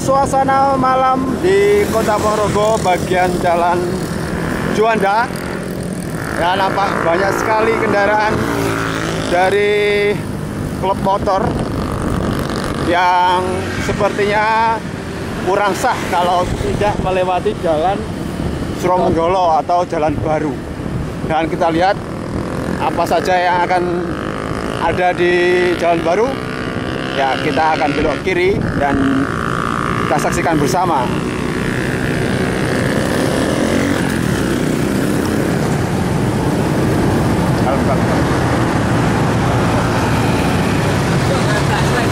suasana malam di Kota Ponorogo bagian Jalan Juanda. Ya, nampak banyak sekali kendaraan dari klub motor yang sepertinya kurang sah kalau tidak melewati Jalan Suromenggolo atau Jalan Baru. Dan kita lihat apa saja yang akan ada di Jalan Baru. Ya, kita akan belok kiri dan kita saksikan bersama.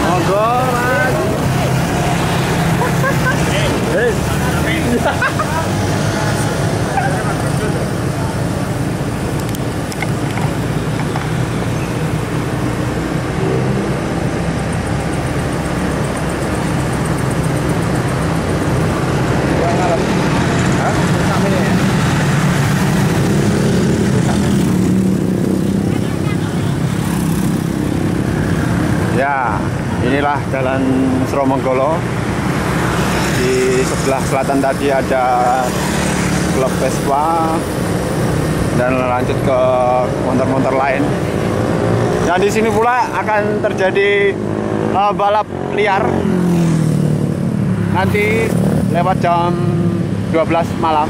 Monggo, Mas. Ya, inilah Jalan Suromenggolo. Di sebelah selatan tadi ada klub Vespa dan lanjut ke motor-motor lain. Dan di sini pula akan terjadi balap liar nanti lewat jam 12 malam.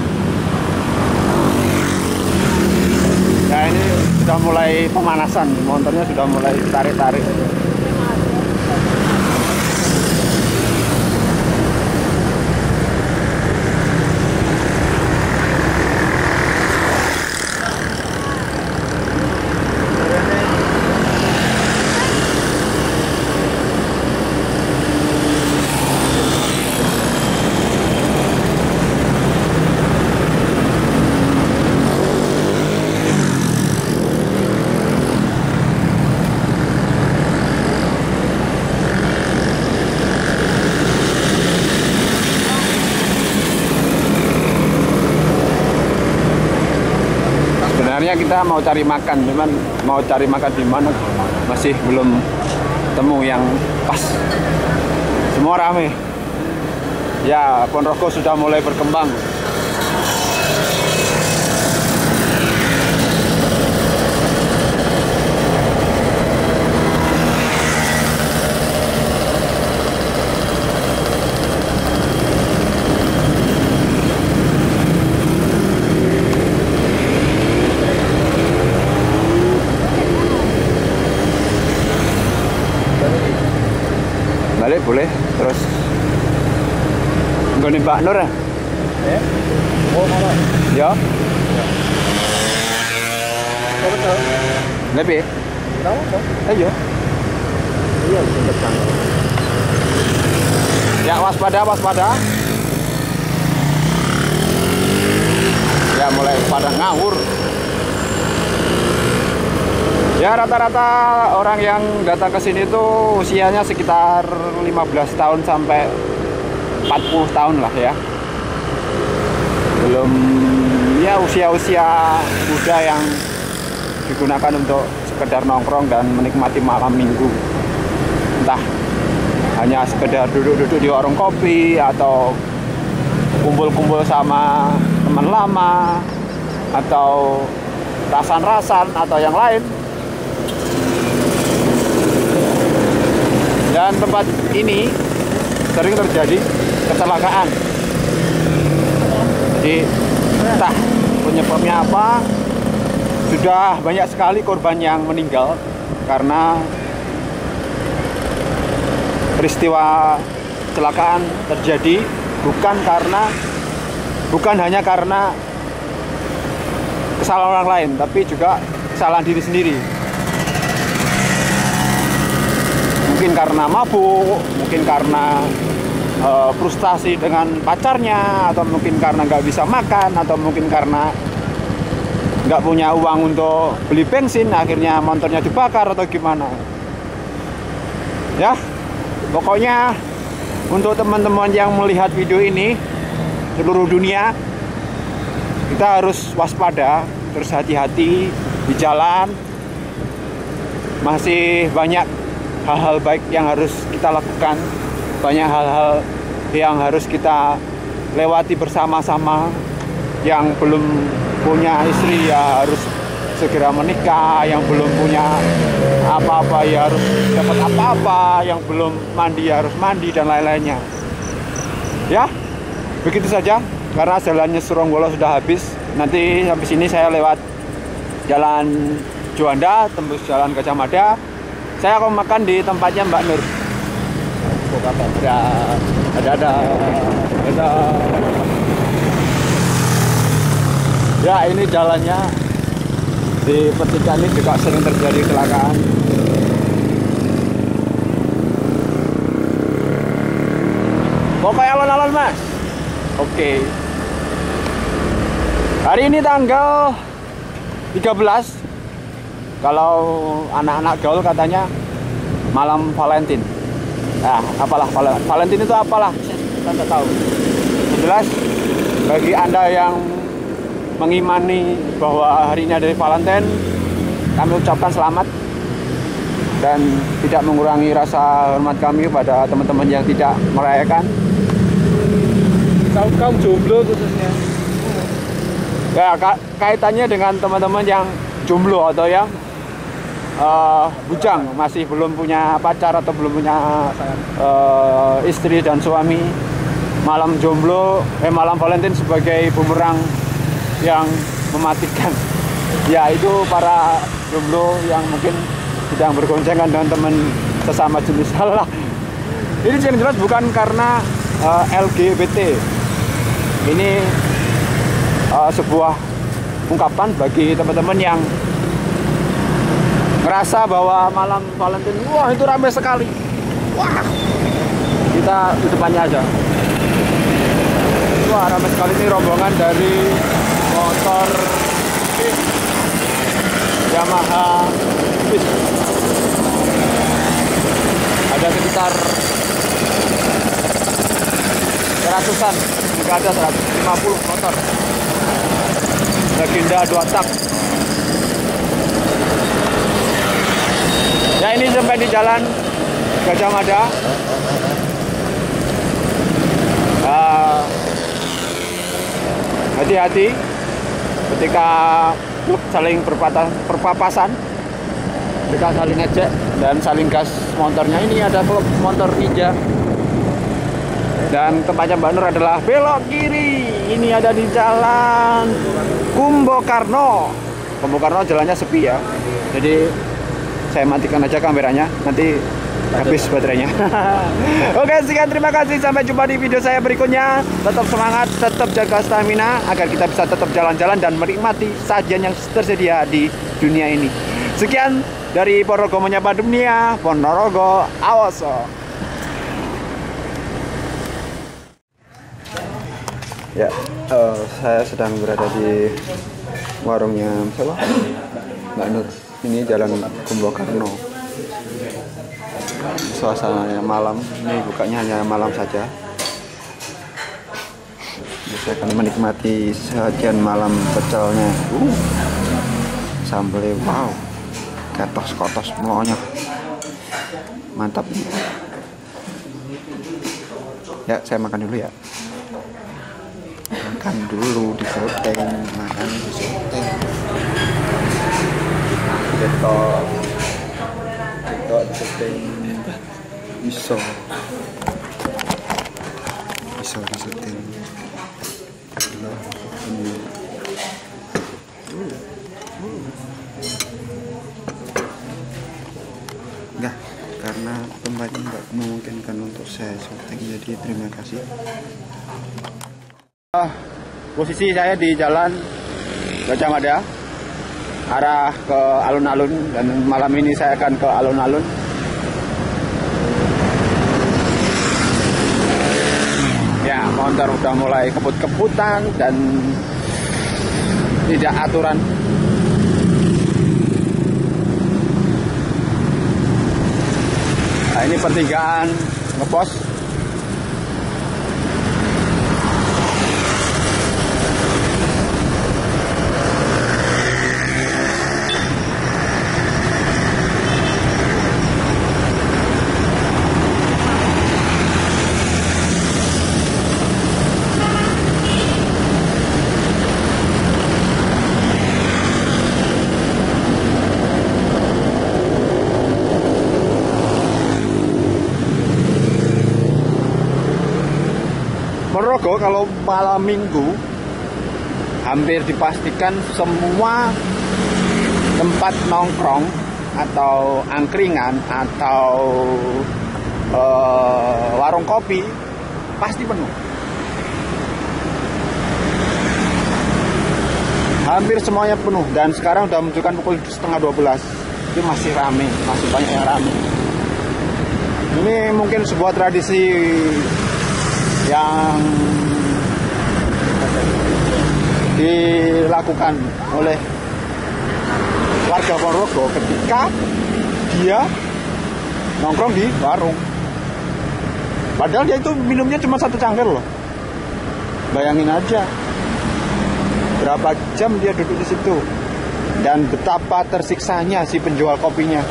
Ya, ini sudah mulai pemanasan, motornya sudah mulai tarik-tarik. Sebenarnya kita mau cari makan, cuman mau cari makan di mana masih belum temu yang pas. Semua rame. Ya, Ponorogo sudah mulai berkembang. Balik boleh, terus nggak nih Mbak Nur ya? Oh, mana? Ya. Betul. Lebih? Tahu dong. Ayo. Iya, betul. Ya, waspada, waspada. Ya, mulai pada ngawur. Ya, rata-rata orang yang datang ke sini tuh usianya sekitar 15 tahun sampai 40 tahun lah ya. Belum ya usia-usia muda yang digunakan untuk sekedar nongkrong dan menikmati malam minggu. Entah hanya sekedar duduk-duduk di warung kopi atau kumpul-kumpul sama teman lama atau rasan-rasan atau yang lain. Dan tempat ini sering terjadi kecelakaan. Jadi entah penyebabnya apa, sudah banyak sekali korban yang meninggal karena peristiwa kecelakaan terjadi bukan hanya karena kesalahan orang lain, tapi juga kesalahan diri sendiri. Mungkin karena mabuk, mungkin karena frustasi dengan pacarnya, atau mungkin karena nggak bisa makan, atau mungkin karena nggak punya uang untuk beli bensin, akhirnya motornya dibakar atau gimana. Ya, pokoknya untuk teman-teman yang melihat video ini seluruh dunia, kita harus waspada, terus hati-hati di jalan. Masih banyak hal-hal baik yang harus kita lakukan, banyak hal-hal yang harus kita lewati bersama-sama. Yang belum punya istri ya harus segera menikah, yang belum punya apa-apa ya harus dapat apa-apa, yang belum mandi ya harus mandi, dan lain-lainnya. Ya, begitu saja, karena jalannya Suronggolo sudah habis. Nanti habis ini saya lewat jalan Juanda, tembus jalan Gajah Mada. Saya akan makan di tempatnya Mbak Nur. Ada. Ya, ini jalannya di pertigaan ini juga sering terjadi kecelakaan. Pokoknya alon-alon, Mas. Oke. Hari ini tanggal 13. Kalau anak-anak gaul katanya malam Valentine. Nah, apalah Valentine itu apalah? Saya tidak tahu. Jelas bagi Anda yang mengimani bahwa hari ini ada Valentine, kami ucapkan selamat dan tidak mengurangi rasa hormat kami pada teman-teman yang tidak merayakan. Kaum jomblo khususnya. Ya, kaitannya dengan teman-teman yang jomblo atau yang bujang, masih belum punya pacar atau belum punya istri dan suami. Malam jomblo, malam Valentine sebagai bumerang yang mematikan. Ya, itu para jomblo yang mungkin sedang bergoncengan dengan teman sesama jenis. Salah. Ini yang jelas bukan karena LGBT. Ini sebuah ungkapan bagi teman-teman yang ngerasa bahwa malam Valentine, wah itu ramai sekali. Wah, kita di depannya aja. Wah, ramai sekali. Ini rombongan dari motor Yamaha. Ada sekitar 100-an, juga ada 150 motor Baginda 2 tak. Ya, ini sampai di jalan Gajah Mada. Hati-hati ketika saling berpapasan, mereka saling ngecek dan saling gas motornya. Ini ada klub motor ninja, dan tempatnya Mbak Nur adalah belok kiri. Ini ada di jalan Kumbokarno. Kumbokarno jalannya sepi ya, jadi saya matikan aja kameranya, nanti habis baterainya. Oke, sekian, terima kasih, sampai jumpa di video saya berikutnya. Tetap semangat, tetap jaga stamina agar kita bisa tetap jalan-jalan dan menikmati sajian yang tersedia di dunia ini. Sekian dari Ponorogo menyapa dunia, Ponorogo awoso. Ya, saya sedang berada di warungnya Mbak Nur. Ini jalan Kumbokarno. Suasananya malam, ini bukanya hanya malam saja. Saya akan menikmati sajian malam pecelnya. Sambelnya wow, ketos-kotos semuanya, mantap. Ya, saya makan dulu ya. Makan dulu di soteng, makan di soteng. Ketok di soteng. Bisa di soteng. Enggak, karena tempatnya nggak memungkinkan untuk saya syuting, jadi terima kasih. Posisi saya di jalan Gajah Mada, arah ke alun-alun, dan malam ini saya akan ke alun-alun. Ya, motor udah mulai kebut-kebutan dan tidak aturan. Nah, ini pertigaan ngepos. Ponorogo kalau malam minggu hampir dipastikan semua tempat nongkrong atau angkringan atau warung kopi pasti penuh. Hampir semuanya penuh, dan sekarang udah menunjukkan pukul 11:30 itu masih rame, masih banyak yang rame. Ini mungkin sebuah tradisi yang dilakukan oleh warga Ponorogo ketika dia nongkrong di warung. Padahal dia itu minumnya cuma 1 cangkir loh. Bayangin aja berapa jam dia duduk di situ dan betapa tersiksanya si penjual kopinya.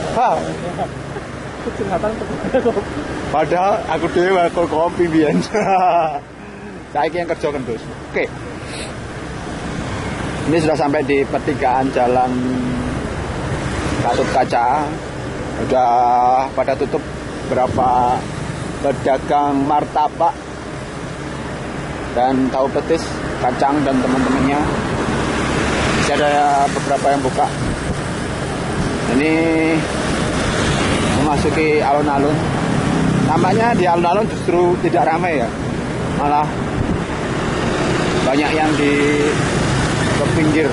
Padahal aku dewa kopi biyen. Saya yang kerja kendus. Oke. Ini sudah sampai di pertigaan Jalan Gatot Kaca. Udah pada tutup berapa pedagang martabak dan tahu petis, kacang dan teman-temannya. Masih ada beberapa yang buka. Ini memasuki alun-alun. Nampaknya di alun-alun justru tidak ramai ya, malah banyak yang di pinggir.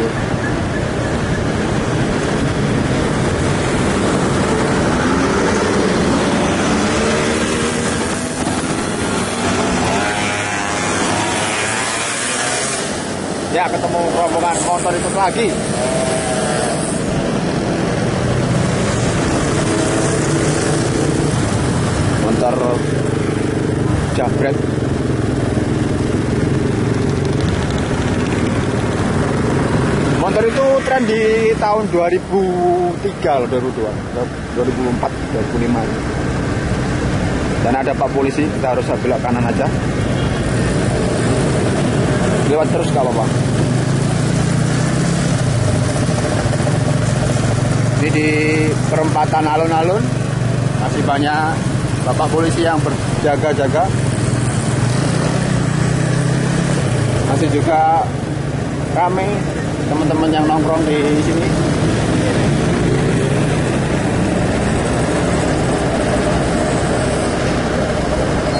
Ya, ketemu rombongan motor itu lagi. Motor jabret. Motor itu tren di tahun 2003 loh, 2004, 2005. Dan ada Pak Polisi, kita harus belok kanan aja. Lewat terus gak apa-apa. Ini di perempatan alun-alun masih banyak Bapak Polisi yang berjaga-jaga. Masih juga ramai teman-teman yang nongkrong di sini.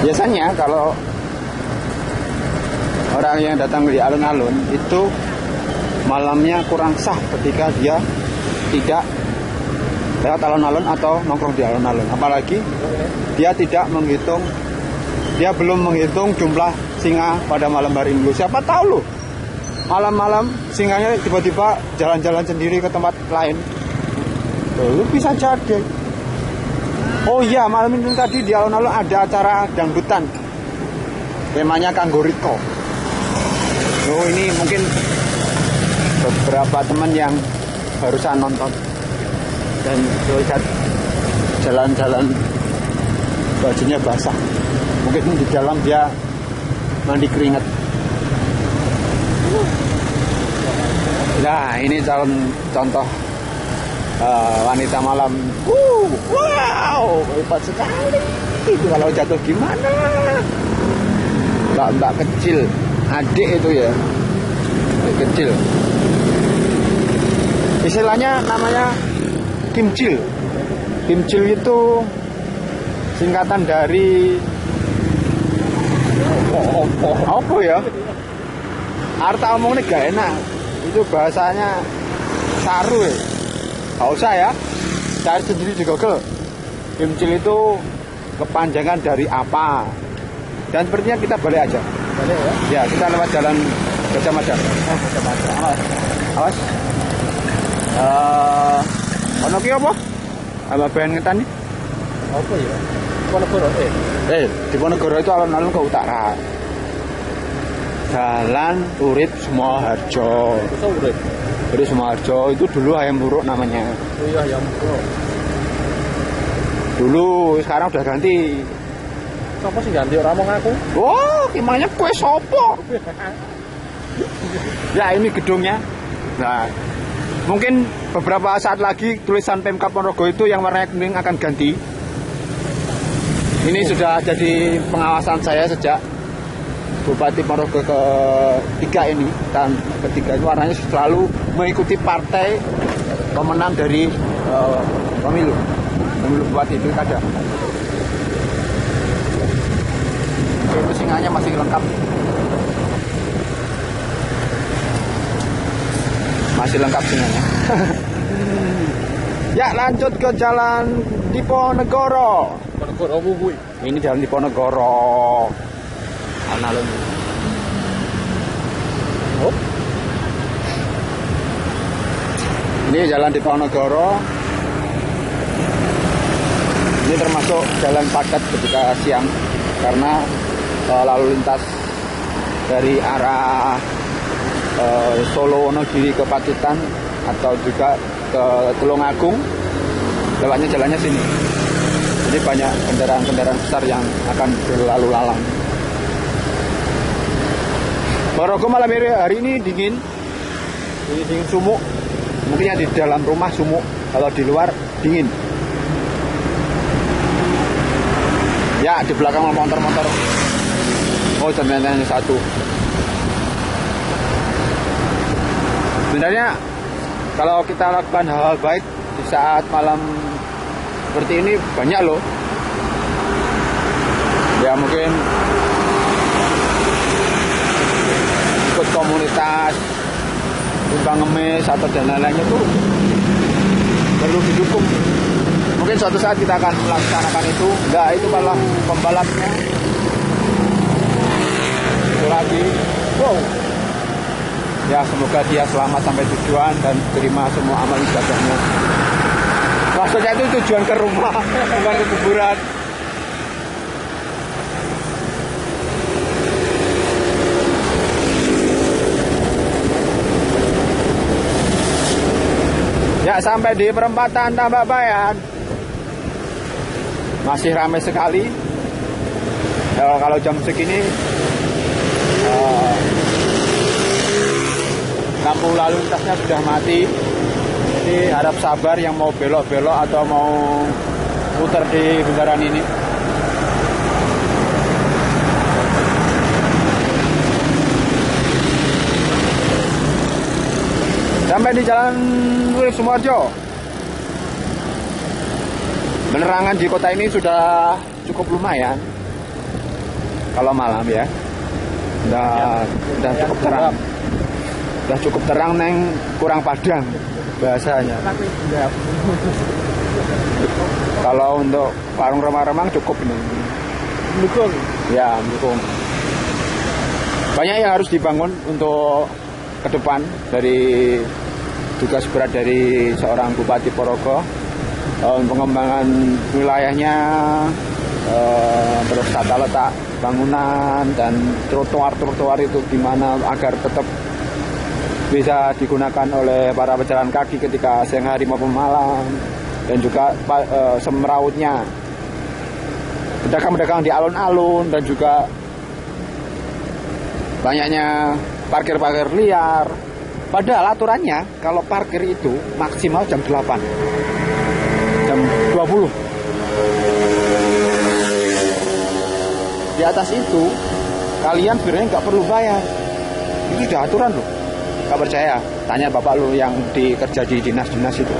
Biasanya kalau orang yang datang di alun-alun itu malamnya kurang sah ketika dia tidak lewat alun-alun atau nongkrong di alun-alun. Apalagi dia belum menghitung jumlah singa pada malam hari ini. Siapa tahu loh, malam-malam singanya tiba-tiba jalan-jalan sendiri ke tempat lain. Lu bisa jadi. Oh iya, malam ini tadi di alun-alun ada acara dangdutan. Temanya Kanggoriko. Oh, ini mungkin beberapa teman yang barusan nonton dan lihat jalan-jalan bajunya basah. Mungkin di dalam dia mandi keringat. Nah, ini contoh wanita malam. Wow, hebat sekali. Itu kalau jatuh gimana? Mbak kecil, adik itu ya, adik kecil. Istilahnya namanya kimcil. Kimcil itu singkatan dari apa ya? Arta omongnya gak enak. Itu bahasanya saru ya. Gak usah ya, cari sendiri di Google. Kimcil itu kepanjangan dari apa? Dan sepertinya kita balik aja. Balik ya? Ya, kita lewat jalan Gajah Mada. Gajah Mada. Awas. Ono ki apa? Apa ben ngetani? Apa ya? Ponorogo. Di Ponorogo itu alun-alun ke utara. Jalan Urip Sumoharjo. Itu Urip. Urip Sumoharjo itu dulu Hayam Buruk namanya. Oh iya, Hayam Buruk. Dulu, sekarang udah ganti. Siapa sih ganti orang mau ngaku? Oh, gimana kue sopo? Ya, ini gedungnya. Nah, mungkin beberapa saat lagi tulisan Pemkab Ponorogo itu yang warnanya kuning akan ganti. Ini sudah jadi pengawasan saya sejak Bupati Ponorogo ketiga ini, dan ketiga itu warnanya selalu mengikuti partai pemenang dari pemilu bupati itu ada. Itu singanya masih lengkap, singanya. Ya, lanjut ke jalan Diponegoro. Ini jalan Diponegoro. Alun-alun. Oh. Ini jalan Diponegoro. Ini termasuk jalan padat ketika siang karena lalu lintas dari arah Solo Wonogiri ke Pacitan atau juga ke Tulungagung lewatnya jalannya sini. Jadi banyak kendaraan-kendaraan besar yang akan berlalu lalang. Ponorogo malam hari ini dingin. Ini dingin sumuk. Mungkin di dalam rumah sumuk, kalau di luar dingin. Ya, di belakang motor-motor. Oh, jembatan satu. Sebenarnya kalau kita lakukan hal-hal baik di saat malam seperti ini banyak loh. Ya mungkin ikut komunitas, tumpang ngemis atau dan lain-lainnya itu perlu didukung. Mungkin suatu saat kita akan melaksanakan itu. Enggak, itu malah pembalapnya itu lagi. Wow. Ya, semoga dia selamat sampai tujuan dan terima semua amal ibadahnya. Maksudnya itu tujuan ke rumah, bukan ke kuburan. Ya, sampai di perempatan Tambak Bayan. Masih ramai sekali. Kalau jam segini lampu lalu lintasnya sudah mati. Jadi harap sabar yang mau belok-belok atau mau putar di bundaran ini. Sampai di Jalan Urip Sumoharjo. Penerangan di kota ini sudah cukup lumayan. Kalau malam ya. Sudah cukup terang. Sudah cukup terang, neng kurang padang bahasanya. Kalau untuk warung remang-remang cukup nih. Mendukung. Ya, mendukung. Banyak yang harus dibangun untuk ke depan dari tugas berat dari seorang Bupati Ponorogo, pengembangan wilayahnya, terus tata letak bangunan dan trotoar itu gimana agar tetap bisa digunakan oleh para pejalan kaki ketika siang hari maupun malam, dan juga semerautnya pedagang-pedagang di alun-alun, dan juga banyaknya parkir-parkir liar. Padahal aturannya kalau parkir itu maksimal jam 8, jam 20. Di atas itu kalian sebenarnya nggak perlu bayar. Itu sudah aturan loh. Nggak percaya? Tanya bapak lu yang kerja di dinas-dinas itu.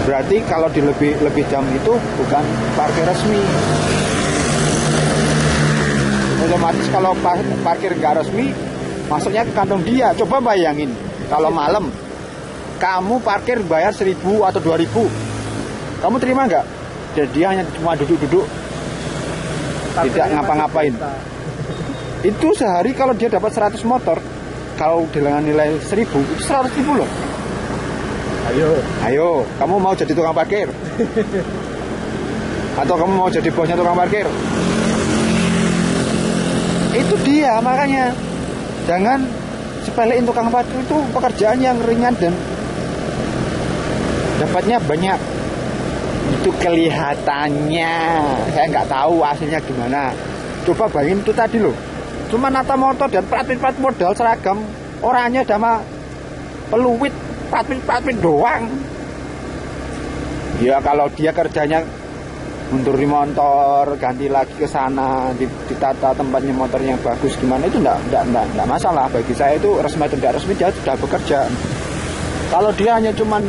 Berarti kalau di lebih jam itu bukan parkir resmi. Otomatis kalau parkir nggak resmi, masuknya ke kantong dia. Coba bayangin, kalau malam kamu parkir bayar 1.000 atau 2.000, kamu terima nggak? Dan dia hanya cuma duduk-duduk, tidak ngapa-ngapain. Itu sehari kalau dia dapat 100 motor, kalau dengan nilai 1.000, itu 100.000 loh. Ayo, kamu mau jadi tukang parkir? Atau kamu mau jadi bosnya tukang parkir? Itu dia, makanya jangan sepelein tukang parkir. Itu pekerjaan yang ringan dan dapatnya banyak. Itu kelihatannya, saya nggak tahu hasilnya gimana. Coba bayangin itu tadi loh, cuma nata motor dan plat-plat modal seragam, orangnya sama peluit plat-plat doang. Ya kalau dia kerjanya mundur di motor, ganti lagi ke sana, ditata tempatnya motornya bagus gimana, itu enggak masalah. Bagi saya itu resmi atau tidak resmi, dia sudah bekerja. Kalau dia hanya cuman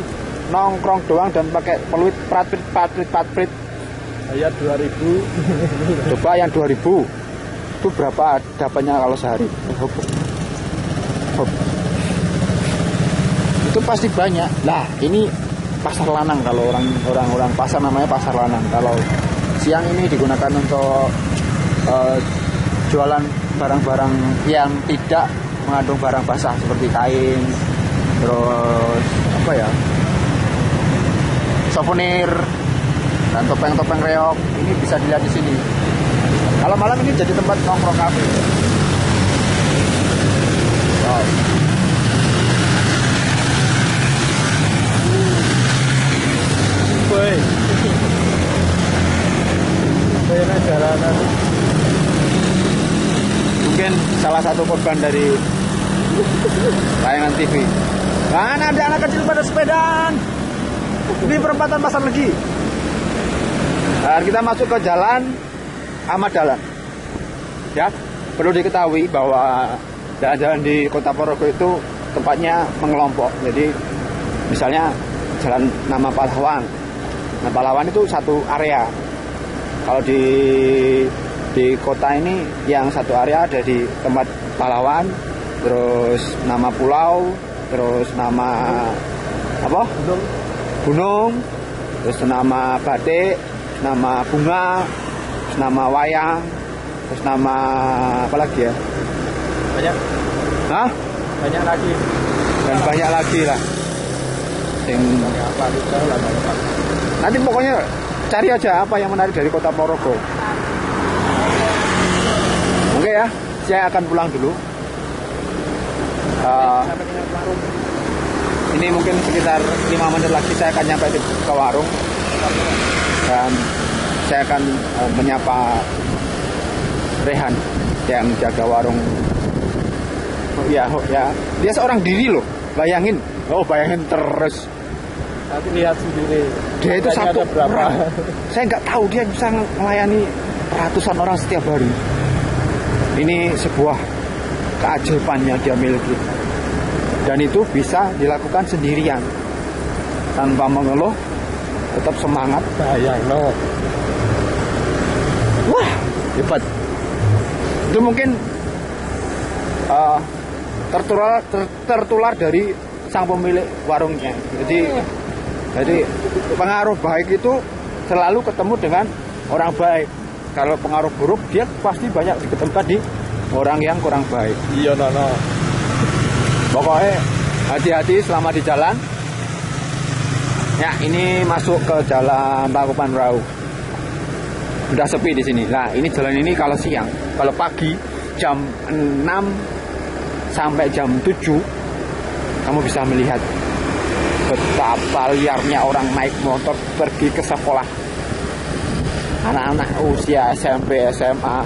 nongkrong doang dan pakai peluit patrit, Bayar 2.000. coba yang 2.000 itu berapa dapatnya kalau sehari? Hop. Itu pasti banyak. Lah ini pasar lanang, kalau orang pasar namanya pasar lanang. Kalau siang ini digunakan untuk jualan barang-barang yang tidak mengandung barang basah seperti kain, terus apa ya, souvenir dan topeng-topeng reok. Ini bisa dilihat di sini. Kalau malam ini jadi tempat nongkrong kafe. Wow. Boy. Enak jalanan. Mungkin salah satu korban dari tayangan TV. Mana ada anak kecil pada sepedaan. Ini perempatan Pasar Legi. Nah, kita masuk ke jalan Ahmad Dahlan. Ya, perlu diketahui bahwa jalan-jalan di Kota Ponorogo itu tempatnya mengelompok. Jadi misalnya jalan nama Pahlawan. Nah, Pahlawan itu satu area. Kalau di kota ini yang satu area ada di tempat Pahlawan, terus nama pulau, terus nama apa? Gunung, terus nama batik, nama bunga, terus nama wayang, terus nama apa lagi ya? Banyak. Hah? Banyak lagi. Dan banyak lagi lah. Apa gitu lah. Nanti pokoknya cari aja apa yang menarik dari Kota Ponorogo. Oke ya, saya akan pulang dulu. Ini mungkin sekitar 5 menit lagi saya akan nyampe ke warung. Dan saya akan menyapa Rehan yang jaga warung. Ya, dia seorang diri loh. Bayangin terus. Nanti lihat sendiri. Dia itu satu berapa? orang. Saya nggak tahu dia bisa melayani ratusan orang setiap hari. Ini sebuah keajaiban yang dia miliki. Dan itu bisa dilakukan sendirian tanpa mengeluh, tetap semangat. Bayang no. Wah, hebat. Itu mungkin tertular dari sang pemilik warungnya. Jadi pengaruh baik itu selalu ketemu dengan orang baik. Kalau pengaruh buruk dia pasti banyak diketemukan di orang yang kurang baik. Iya no. Pokoknya hati-hati selama di jalan. Ya, ini masuk ke jalan Tangkuban Perahu. Udah sepi di sini. Nah, ini jalan ini kalau siang, kalau pagi jam 6 sampai jam 7 kamu bisa melihat betapa liarnya orang naik motor pergi ke sekolah. Anak-anak usia SMP, SMA,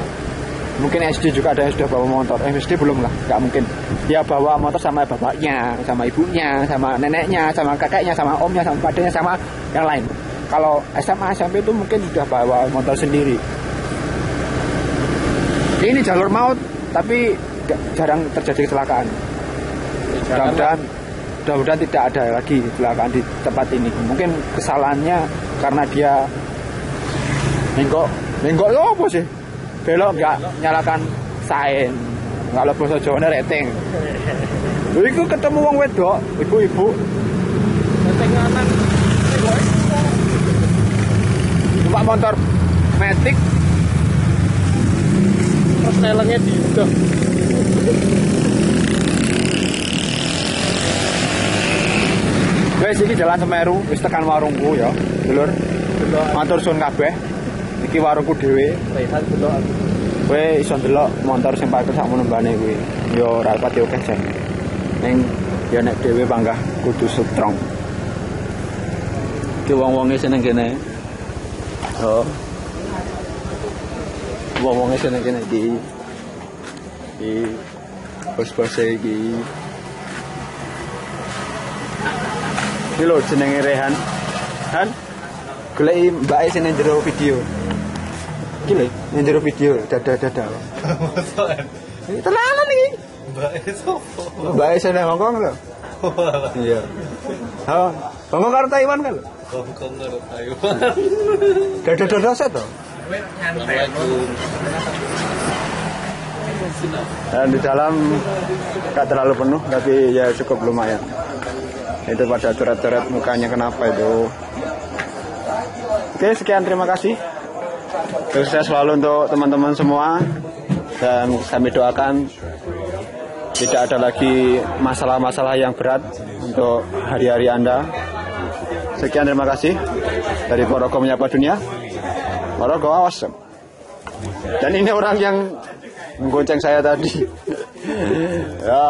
mungkin SD juga ada yang sudah bawa motor. SD belum lah, nggak mungkin. Dia bawa motor sama bapaknya, sama ibunya, sama neneknya, sama kakeknya, sama omnya, sama padanya, sama yang lain. Kalau SMA, SMP itu mungkin sudah bawa motor sendiri. Ini jalur maut, tapi jarang terjadi kecelakaan. Mudah-mudahan tidak ada lagi kecelakaan di tempat ini. Mungkin kesalahannya karena dia nenggok lo apa sih? Belok nggak nyalakan sain. Kalau bahasa Jawa rating. Iku ketemu wong wedok, ibu-ibu. Rating anak. Numpak motor Matic. Terus nelengnya diudah. Wes iki Jalan Semeru, wis tekan warungku ya, dulur. Matur suwun kabeh. Iki warungku dhewe. Rehan delok. Kowe iso ndelok motor sing parkir sak menembane kuwi. Ya ora pati akeh jan. Ning ya nek dhewe panggah kudu strong. Ki wong-wonge seneng kene. Oh. Wong-wonge seneng kene iki. Bos-bos iki. Iki lho jenenge Rehan. Han? goleki mbake sing nang jero video. Iki lho, nang jero video dada-dada. Tenanan iki. Mbake sopo? Mbake sing nang Hongkong lho. Iya. Ha, Hongkong karo Taiwan kan lho. Hongkong karo Taiwan. Dada-dada set to. Dan di dalam gak terlalu penuh tapi ya cukup lumayan. Itu pada coret-coret mukanya kenapa itu. Oke, sekian, terima kasih. Sukses selalu untuk teman-teman semua. Dan kami doakan tidak ada lagi masalah-masalah yang berat untuk hari-hari Anda. Sekian, terima kasih. Dari Porogo Menyapa Dunia. Porogo awas. Dan ini orang yang menggonceng saya tadi. Ya.